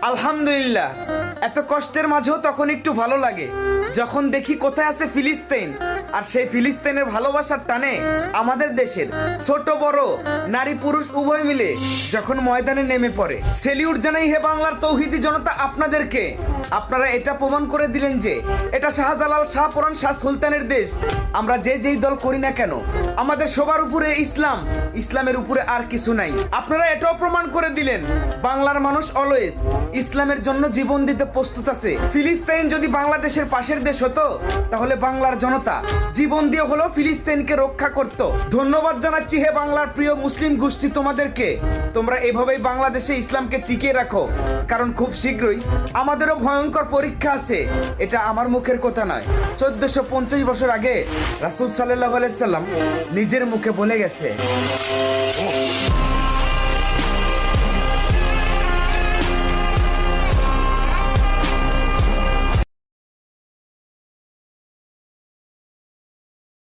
আলহামদুলিল্লাহ, এত কষ্টের মাঝেও তখন একটু ভালো লাগে যখন দেখি কোথায় আছে ফিলিস্তিন, আর সেই ফিলিস্তিনের ভালোবাসার টানে আমাদের দেশের ছোট বড় নারী পুরুষ উভয় মিলে যখন ময়দানে নেমে পড়ে। সেলিউট জানাই হে বাংলার তৌহিদি জনতা আপনাদেরকে। আপনারা এটা প্রমাণ করে দিলেন যে এটা শাহজালাল, শাহপরান, শাহ সুলতানের দেশ। আমরা যে যেই দল করি না কেন, আমাদের সবার উপরে ইসলাম, ইসলামের উপরে আর কিছু নাই। আপনারা এটাও প্রমাণ করে দিলেন বাংলার মানুষ অলওয়েজ ইসলামের জন্য জীবন দিতে প্রস্তুত আছে। ফিলিস্তিন যদি বাংলাদেশের পাশের দেশ হতো তাহলে বাংলার জনতা জীবন দিয়ে হলেও ফিলিস্তিনকে রক্ষা করত। ধন্যবাদ জানাচ্ছি হে বাংলার প্রিয় মুসলিম গোষ্ঠী তোমাদেরকে। তোমরা এভাবেই বাংলাদেশে ইসলামকে টিকিয়ে রাখো, কারণ খুব শীঘ্রই আমাদেরও ভয়ঙ্কর পরীক্ষা আছে। এটা আমার মুখের কথা নয়, 1450 বছর আগে রাসূল সাল্লাল্লাহু আলাইহি সাল্লাম নিজের মুখে বলে গেছে।